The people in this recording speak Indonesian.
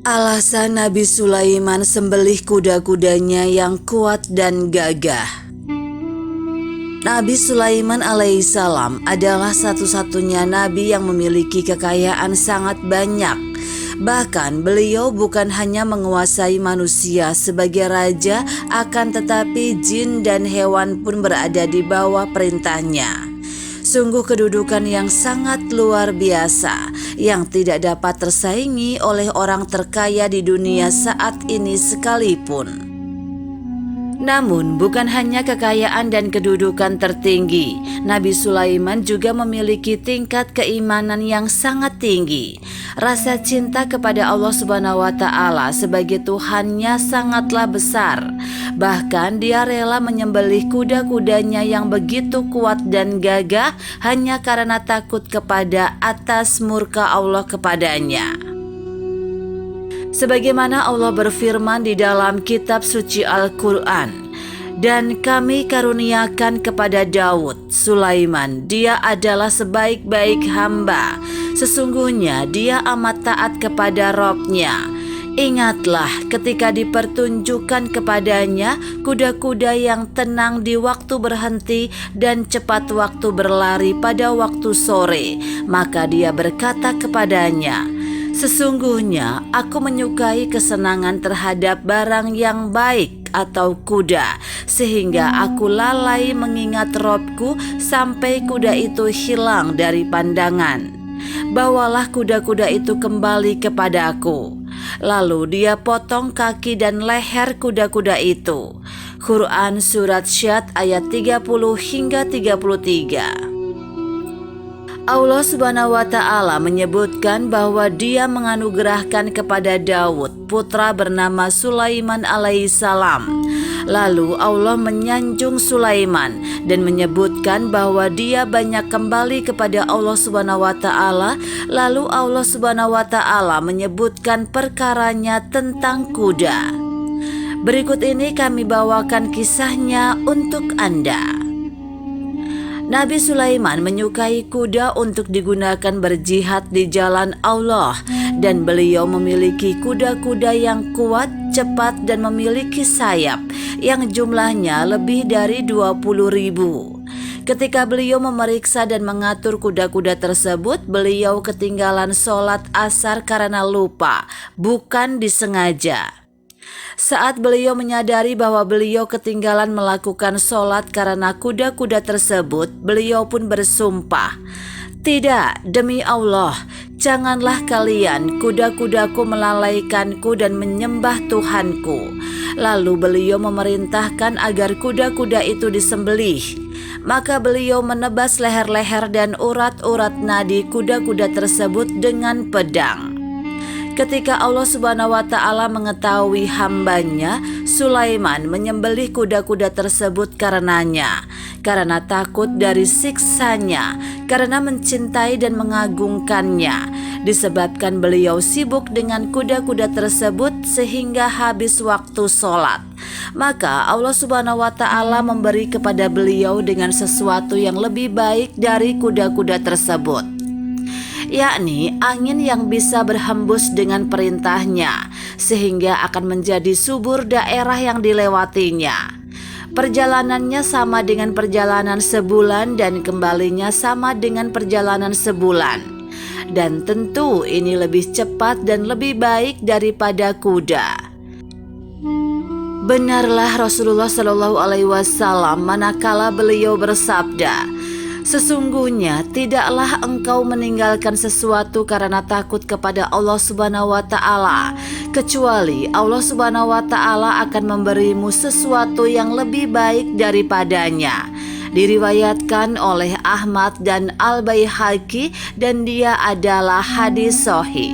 Alasan Nabi Sulaiman sembelih kuda-kudanya yang kuat dan gagah. Nabi Sulaiman alaihissalam adalah satu-satunya nabi yang memiliki kekayaan sangat banyak. Bahkan beliau bukan hanya menguasai manusia sebagai raja, akan tetapi jin dan hewan pun berada di bawah perintahnya. Sungguh kedudukan yang sangat luar biasa yang tidak dapat tersaingi oleh orang terkaya di dunia saat ini sekalipun. Namun bukan hanya kekayaan dan kedudukan tertinggi, Nabi Sulaiman juga memiliki tingkat keimanan yang sangat tinggi. Rasa cinta kepada Allah Subhanahu wa Ta'ala sebagai Tuhannya sangatlah besar. Bahkan dia rela menyembelih kuda-kudanya yang begitu kuat dan gagah hanya karena takut kepada atas murka Allah kepadanya. Sebagaimana Allah berfirman di dalam kitab suci Al-Quran, "Dan kami karuniakan kepada Daud, Sulaiman, dia adalah sebaik-baik hamba. Sesungguhnya dia amat taat kepada Robnya. Ingatlah ketika dipertunjukkan kepadanya kuda-kuda yang tenang di waktu berhenti dan cepat waktu berlari pada waktu sore. Maka dia berkata kepadanya, sesungguhnya aku menyukai kesenangan terhadap barang yang baik atau kuda, sehingga aku lalai mengingat Robku sampai kuda itu hilang dari pandangan. Bawalah kuda-kuda itu kembali kepadaku." Lalu dia potong kaki dan leher kuda-kuda itu. Quran Surat Syad ayat 30 hingga 33. Allah Subhanahu wa Ta'ala menyebutkan bahwa dia menganugerahkan kepada Daud putra bernama Sulaiman alaihissalam. Lalu Allah menyanjung Sulaiman dan menyebutkan bahwa dia banyak kembali kepada Allah Subhanahu wa Ta'ala. Lalu Allah Subhanahu wa Ta'ala menyebutkan perkaranya tentang kuda. Berikut ini kami bawakan kisahnya untuk Anda. Nabi Sulaiman menyukai kuda untuk digunakan berjihad di jalan Allah, dan beliau memiliki kuda-kuda yang kuat, cepat, dan memiliki sayap yang jumlahnya lebih dari 20.000. Ketika beliau memeriksa dan mengatur kuda-kuda tersebut, beliau ketinggalan sholat asar karena lupa, bukan disengaja. Saat beliau menyadari bahwa beliau ketinggalan melakukan sholat karena kuda-kuda tersebut, beliau pun bersumpah, "Tidak, demi Allah, janganlah kalian kuda-kudaku melalaikanku dan menyembah Tuhanku." Lalu beliau memerintahkan agar kuda-kuda itu disembelih. Maka beliau menebas leher-leher dan urat-urat nadi kuda-kuda tersebut dengan pedang. Ketika Allah Subhanahu wa Ta'ala mengetahui hambanya, Sulaiman menyembelih kuda-kuda tersebut karenanya, karena takut dari siksanya, karena mencintai dan mengagungkannya. Disebabkan beliau sibuk dengan kuda-kuda tersebut sehingga habis waktu sholat. Maka Allah Subhanahu wa Ta'ala memberi kepada beliau dengan sesuatu yang lebih baik dari kuda-kuda tersebut, yakni angin yang bisa berhembus dengan perintahnya, sehingga akan menjadi subur daerah yang dilewatinya. Perjalanannya sama dengan perjalanan sebulan dan kembalinya sama dengan perjalanan sebulan. Dan tentu ini lebih cepat dan lebih baik daripada kuda. Benarlah Rasulullah Shallallahu Alaihi Wasallam manakala beliau bersabda, "Sesungguhnya tidaklah engkau meninggalkan sesuatu karena takut kepada Allah Subhanahu wa Ta'ala, kecuali Allah Subhanahu wa Ta'ala akan memberimu sesuatu yang lebih baik daripadanya." Diriwayatkan oleh Ahmad dan Al-Baihaqi, dan dia adalah hadis sahih.